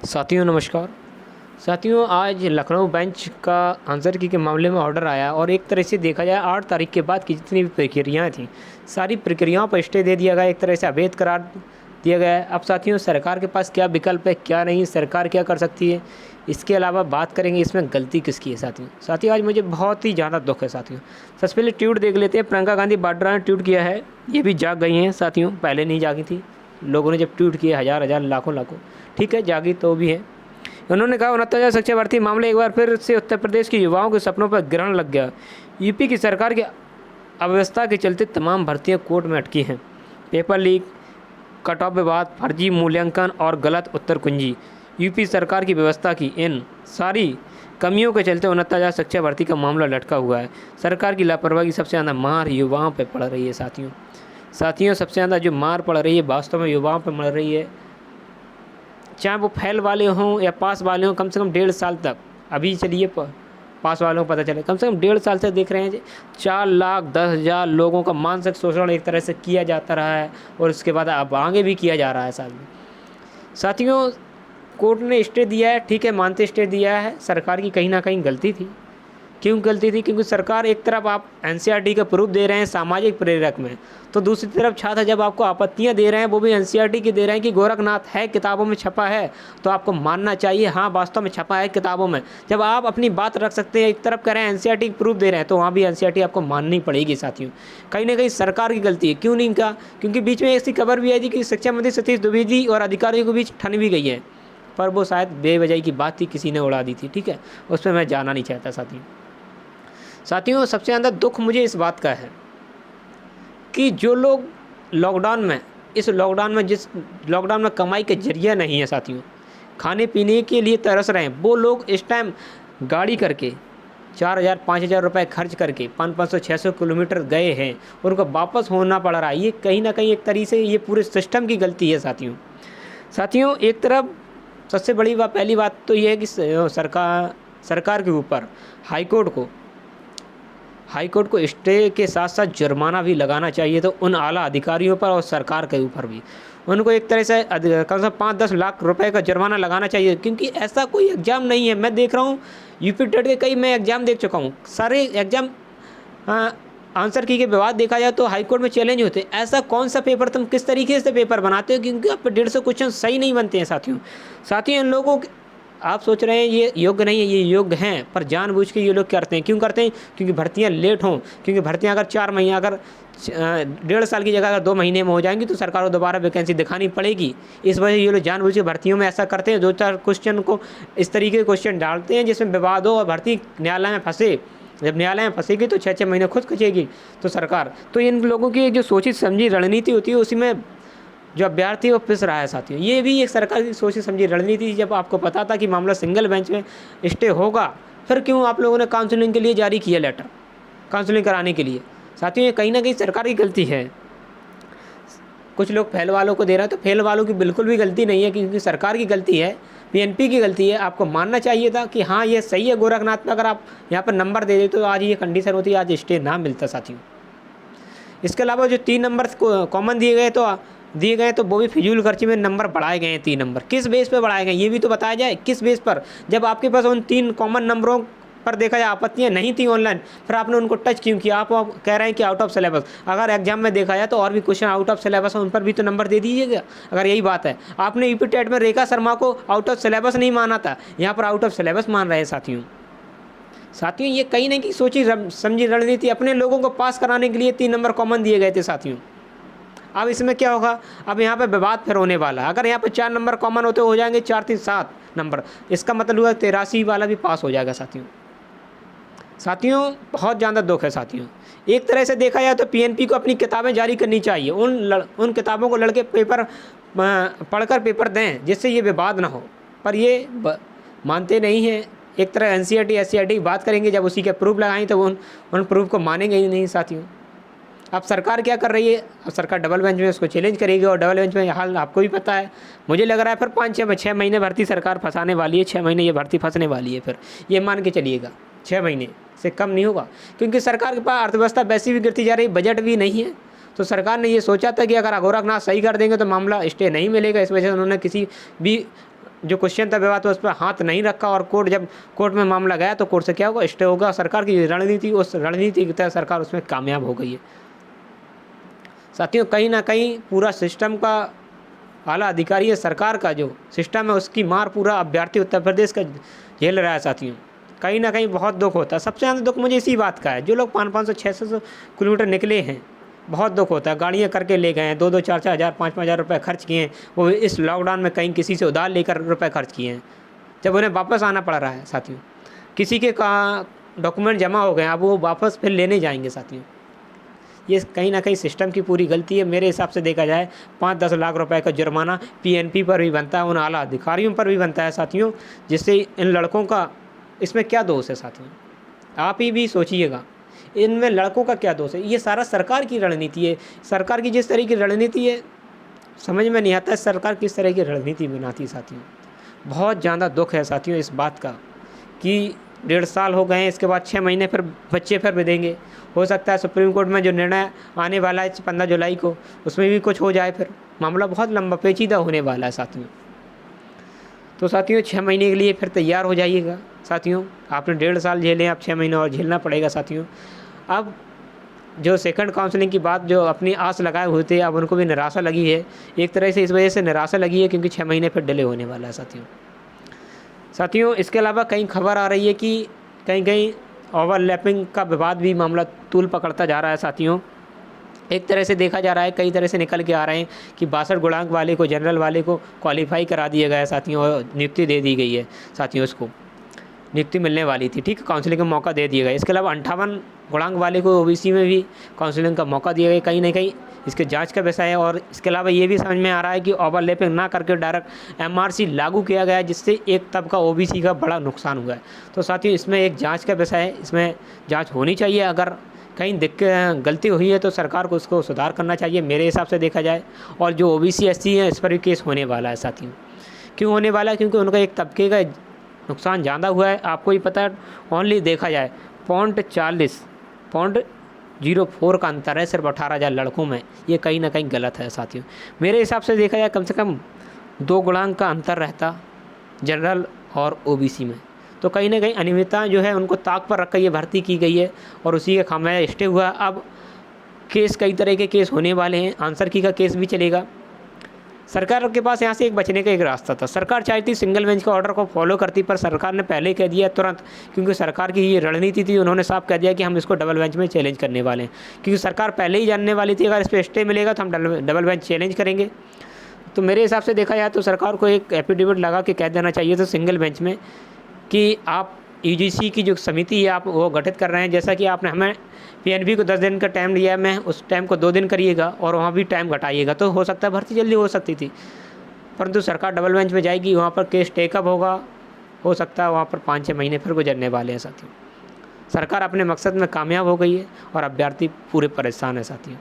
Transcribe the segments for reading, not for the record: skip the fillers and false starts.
साथियों नमस्कार। साथियों आज लखनऊ बेंच का आंसर की के मामले में ऑर्डर आया और एक तरह से देखा जाए 8 तारीख के बाद की जितनी भी प्रक्रियाएं थी सारी प्रक्रियाओं पर स्टे दे दिया गया, एक तरह से अवैध करार दिया गया है। अब साथियों सरकार के पास क्या विकल्प है, क्या नहीं, सरकार क्या कर सकती है, इसके अलावा बात करेंगे इसमें गलती किसकी है। साथियों आज मुझे बहुत ही ज़्यादा दुख है। साथियों सबसे पहले ट्वीट देख लेते हैं। प्रियंका गांधी वाड्रा ने ट्वीट किया है, ये भी जाग गई हैं साथियों, पहले नहीं जागी थी। लोगों ने जब ट्वीट किए हज़ार हज़ार लाखों लाखों, ठीक है जागी तो भी है। उन्होंने कहा 69,000 शिक्षा भर्ती मामले एक बार फिर से उत्तर प्रदेश के युवाओं के सपनों पर ग्रहण लग गया। यूपी की सरकार की अव्यवस्था के चलते तमाम भर्तियां कोर्ट में अटकी हैं। पेपर लीक, कट ऑफ विवाद, फर्जी मूल्यांकन और गलत उत्तर कुंजी, यूपी सरकार की व्यवस्था की इन सारी कमियों के चलते 69,000 शिक्षा भर्ती का मामला लटका हुआ है। सरकार की लापरवाही की सबसे ज़्यादा मार युवाओं पर पड़ रही है। साथियों सबसे ज़्यादा जो मार पड़ रही है वास्तव में युवाओं पर पड़ रही है, चाहे वो फेल वाले हों या पास वाले हों। कम से कम 1.5 साल तक, अभी चलिए पास वालों को पता चले, कम से कम 1.5 साल से देख रहे हैं 4,10,000 लोगों का मानसिक शोषण एक तरह से किया जाता रहा है और उसके बाद अब आगे भी किया जा रहा है। साथियों कोर्ट ने स्टे दिया है, ठीक है मानते स्टे दिया है, सरकार की कहीं ना कहीं गलती थी। क्यों गलती थी? क्योंकि सरकार एक तरफ आप एनसीईआरटी का प्रूफ दे रहे हैं सामाजिक प्रेरक में, तो दूसरी तरफ छात्र जब आपको आपत्तियां दे रहे हैं वो भी एनसीईआरटी की दे रहे हैं कि गोरखनाथ है किताबों में छपा है, तो आपको मानना चाहिए हाँ वास्तव में छपा है किताबों में। जब आप अपनी बात रख सकते हैं, एक तरफ कह रहे हैं एनसीईआरटी प्रूफ दे रहे हैं, तो वहाँ भी एनसीईआरटी आपको माननी पड़ेगी। साथियों कहीं ना कहीं सरकार की गलती है। क्यों नहीं कहा? क्योंकि बीच में ऐसी खबर भी आई थी कि शिक्षा मंत्री सतीश द्विवेदी और अधिकारियों के बीच ठन भी गई है, पर वो शायद बेवजह की बात थी, किसी ने उड़ा दी थी, ठीक है, उस पर मैं जाना नहीं चाहता। साथियों सबसे ज़्यादा दुख मुझे इस बात का है कि जो लोग लॉकडाउन में, इस लॉकडाउन में, जिस लॉकडाउन में कमाई के जरिया नहीं है साथियों, खाने पीने के लिए तरस रहे हैं, वो लोग इस टाइम गाड़ी करके 4,000-5,000 रुपये खर्च करके 500-600 किलोमीटर गए हैं, उनको वापस होना पड़ रहा है। ये कहीं ना कहीं एक तरीके से ये पूरे सिस्टम की गलती है। साथियों एक तरफ सबसे बड़ी बात, पहली बात तो ये है कि सरकार के ऊपर हाईकोर्ट को स्टे के साथ साथ जुर्माना भी लगाना चाहिए, तो उन आला अधिकारियों पर और सरकार के ऊपर भी उनको एक तरह से कम से कम 5-10 लाख रुपए का जुर्माना लगाना चाहिए। क्योंकि ऐसा कोई एग्ज़ाम नहीं है, मैं देख रहा हूँ यूपी टेट के कई मैं एग्ज़ाम देख चुका हूँ, सारे एग्ज़ाम आंसर की के विवाद देखा जाए तो हाईकोर्ट में चैलेंज होते हैं। ऐसा कौन सा पेपर, तुम किस तरीके से पेपर बनाते हो? क्योंकि आप 150 क्वेश्चन सही नहीं बनते हैं। साथियों इन लोगों आप सोच रहे हैं ये योग्य नहीं है, ये योग्य हैं, पर जानबूझ के ये लोग करते हैं। क्यों करते हैं? क्योंकि भर्तियां लेट हों, क्योंकि भर्तियां अगर 4 महीने, अगर 1.5 साल की जगह अगर 2 महीने में हो जाएंगी तो सरकार को दोबारा वैकेंसी दिखानी पड़ेगी। इस वजह से ये लोग जानबूझ के भर्तियों में ऐसा करते हैं, 2-4 क्वेश्चन को इस तरीके के क्वेश्चन डालते हैं जिसमें विवाद हो और भर्ती न्यायालय में फंसे। जब न्यायालय में फंसेगी तो 6-6 महीने खुद खींचेगी तो सरकार। तो इन लोगों की जो सोची समझी रणनीति होती है उसी में जो अभ्यर्थी वो पिस रहा है। साथियों ये भी एक सरकार की सोची समझी रणनीति थी। जब आपको पता था कि मामला सिंगल बेंच में स्टे होगा, फिर क्यों आप लोगों ने काउंसलिंग के लिए जारी किया लेटर, काउंसलिंग कराने के लिए? साथियों ये कहीं ना कहीं सरकार की गलती है। कुछ लोग फेल वालों को दे रहे हैं, तो फेल वालों की बिल्कुल भी गलती नहीं है, क्योंकि सरकार की गलती है, पीएनपी की गलती है। आपको मानना चाहिए था कि हाँ ये सही है गोरखनाथ में, अगर आप यहाँ पर नंबर दे देते तो आज ये कंडीशन होती, आज स्टे ना मिलता। साथियों इसके अलावा जो 3 नंबर कॉमन दिए गए तो वो भी फिजूल खर्ची में नंबर बढ़ाए गए हैं। 3 नंबर किस बेस पर बढ़ाए गए ये भी तो बताया जाए, किस बेस पर? जब आपके पास उन 3 कॉमन नंबरों पर देखा जाए आपत्तियां नहीं थी ऑनलाइन, फिर आपने उनको टच क्यों किया? आप कह रहे हैं कि आउट ऑफ सिलेबस। अगर एग्जाम में देखा जाए तो और भी क्वेश्चन आउट ऑफ सिलेबस है, उन पर भी तो नंबर दे दीजिएगा। अगर यही बात है, आपने यूपी टेट में रेखा शर्मा को आउट ऑफ सिलेबस नहीं माना था, यहाँ पर आउट ऑफ सिलेबस मान रहे हैं। साथियों ये कहीं ना कहीं सोची समझी रणनीति, अपने लोगों को पास कराने के लिए 3 नंबर कॉमन दिए गए थे। साथियों अब इसमें क्या होगा? अब यहाँ पे विवाद फिर होने वाला है। अगर यहाँ पे 4 नंबर कॉमन होते हो जाएंगे 4-3-7 नंबर, इसका मतलब हुआ 83 वाला भी पास हो जाएगा। साथियों बहुत ज़्यादा दुख है। साथियों एक तरह से देखा जाए तो पीएनपी को अपनी किताबें जारी करनी चाहिए, उन किताबों को लड़के पेपर पढ़कर पेपर दें जिससे ये विवाद ना हो, पर ये मानते नहीं हैं। एक तरह एनसीईआरटी एससीईआरटी की बात करेंगे, जब उसी के प्रूफ लगाएंगे तो उन प्रूफ को मानेंगे ही नहीं। साथियों अब सरकार क्या कर रही है? अब सरकार डबल बेंच में उसको चैलेंज करेगी, और डबल बेंच में हाल आपको भी पता है। मुझे लग रहा है फिर 5-6 महीने भर्ती सरकार फंसाने वाली है। 6 महीने ये भर्ती फंसने वाली है, फिर ये मान के चलिएगा 6 महीने से कम नहीं होगा, क्योंकि सरकार के पास अर्थव्यवस्था वैसी भी गिरती जा रही, बजट भी नहीं है। तो सरकार ने ये सोचा था कि अगर गोरखनाथ सही कर देंगे तो मामला स्टे नहीं मिलेगा। इस वजह से उन्होंने किसी भी जो क्वेश्चन था विवाद उस पर हाथ नहीं रखा और जब कोर्ट में मामला गया तो कोर्ट से क्या होगा, स्टे होगा। सरकार की रणनीति, उस रणनीति की तहत सरकार उसमें कामयाब हो गई है। साथियों कहीं ना कहीं पूरा सिस्टम का आला अधिकारी है, सरकार का जो सिस्टम है उसकी मार पूरा अभ्यर्थी उत्तर प्रदेश का झेल रहा है। साथियों कहीं ना कहीं बहुत दुख होता है। सबसे ज़्यादा दुख मुझे इसी बात का है, जो लोग 500 600 किलोमीटर निकले हैं, बहुत दुख होता है। गाड़ियाँ करके ले गए हैं, 2 4 हज़ार 5 हज़ार रुपये खर्च किए हैं, वो इस लॉकडाउन में कहीं किसी से उधार लेकर रुपए खर्च किए हैं, जब उन्हें वापस आना पड़ रहा है। साथियों किसी के डॉक्यूमेंट जमा हो गए, अब वो वापस फिर लेने जाएंगे। साथियों ये कहीं ना कहीं सिस्टम की पूरी गलती है। मेरे हिसाब से देखा जाए 5-10 लाख रुपए का जुर्माना पीएनपी पर भी बनता है, उन आला अधिकारियों पर भी बनता है। साथियों जिससे इन लड़कों का, इसमें क्या दोष है साथियों, आप ही भी सोचिएगा, इनमें लड़कों का क्या दोष है। ये सारा सरकार की रणनीति है। सरकार की जिस तरह की रणनीति है समझ में नहीं आता है सरकार किस तरह की रणनीति बनाती है। साथियों बहुत ज़्यादा दुख है साथियों इस बात का कि 1.5 साल हो गए हैं, इसके बाद 6 महीने फिर बच्चे फिर भी देंगे। हो सकता है सुप्रीम कोर्ट में जो निर्णय आने वाला है 15 जुलाई को, उसमें भी कुछ हो जाए, फिर मामला बहुत लंबा पेचीदा होने वाला है। साथियों तो साथियों 6 महीने के लिए फिर तैयार हो जाइएगा। साथियों आपने 1.5 साल झेले, अब 6 महीने और झेलना पड़ेगा। साथियों अब जो सेकंड काउंसलिंग की बात, जो अपनी आस लगाए हुए थे, अब उनको भी निराशा लगी है। एक तरह से इस वजह से निराशा लगी है क्योंकि 6 महीने फिर डिले होने वाला है। साथियों इसके अलावा कहीं खबर आ रही है कि कहीं ओवरलैपिंग का विवाद भी मामला तूल पकड़ता जा रहा है। साथियों एक तरह से देखा जा रहा है, कई तरह से निकल के आ रहे हैं कि 62 गुणांक वाले को, जनरल वाले को क्वालिफाई करा दिया गया है। साथियों और नियुक्ति दे दी गई है। साथियों उसको नियुक्ति मिलने वाली थी, ठीक है, काउंसलिंग का मौका दे दिया गया। इसके अलावा 58 गुणांक वाले को ओबीसी में भी काउंसलिंग का मौका दिया गया। कहीं ना कहीं इसके जांच का विषय है। और इसके अलावा ये भी समझ में आ रहा है कि ओवरलैपिंग ना करके डायरेक्ट एमआरसी लागू किया गया है, जिससे एक तबका ओबीसी का बड़ा नुकसान हुआ है। तो साथियों इसमें एक जांच का विषय है, इसमें जांच होनी चाहिए। अगर कहीं गलती हुई है तो सरकार को उसको सुधार करना चाहिए मेरे हिसाब से देखा जाए। और जो ओबीसी एससी है इस पर भी केस होने वाला है। साथियों क्यों होने वाला है? क्योंकि उनका एक तबके का नुकसान ज़्यादा हुआ है। आपको ही पता है, ओनली देखा जाए 0.04 का अंतर है सिर्फ 18,000 लड़कों में। ये कहीं ना कहीं गलत है। साथियों मेरे हिसाब से देखा जाए कम से कम 2 गुणांक का अंतर रहता जनरल और ओबीसी में, तो कहीं ना कहीं अनियमितता जो है उनको ताक पर रखकर ये भर्ती की गई है और उसी का खामियाजा स्टे हुआ। अब केस कई तरह के केस होने वाले हैं, आंसर की का केस भी चलेगा। सरकार के पास यहाँ से एक बचने का एक रास्ता था। सरकार चाहती सिंगल बेंच का ऑर्डर को फॉलो करती, पर सरकार ने पहले कह दिया तुरंत, क्योंकि सरकार की ये रणनीति थी। उन्होंने साफ कह दिया कि हम इसको डबल बेंच में चैलेंज करने वाले हैं, क्योंकि सरकार पहले ही जानने वाली थी अगर इस पर स्टे मिलेगा तो हम डबल बेंच चैलेंज करेंगे। तो मेरे हिसाब से देखा जाए तो सरकार को एक एफिडेविट लगा के कह देना चाहिए था सिंगल बेंच में कि आप यूजीसी की जो समिति है आप वो गठित कर रहे हैं, जैसा कि आपने हमें पीएनबी को 10 दिन का टाइम लिया है, मैं उस टाइम को 2 दिन करिएगा और वहाँ भी टाइम घटाइएगा, तो हो सकता है भर्ती जल्दी हो सकती थी। परंतु सरकार डबल बेंच में जाएगी, वहाँ पर केस टेकअप होगा, हो सकता है वहाँ पर 5-6 महीने फिर गुजरने वाले हैं। साथियों सरकार अपने मकसद में कामयाब हो गई है और अभ्यर्थी पूरे परेशान है। साथियों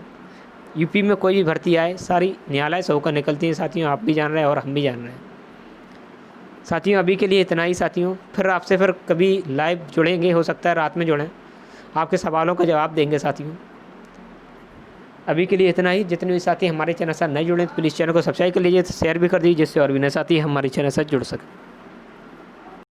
यूपी में कोई भी भर्ती आए सारी न्यायालय से होकर निकलती है। साथियों आप भी जान रहे हैं और हम भी जान रहे हैं। साथियों अभी के लिए इतना ही। साथियों फिर आपसे फिर कभी लाइव जुड़ेंगे, हो सकता है रात में जुड़ें, आपके सवालों का जवाब देंगे। साथियों अभी के लिए इतना ही। जितने भी साथी हमारे चैनल से नहीं जुड़े तो प्लीज़ चैनल को सब्सक्राइब कर लीजिए, शेयर भी कर दीजिए, जिससे और भी नए साथी हमारे चैनल से जुड़ सकें।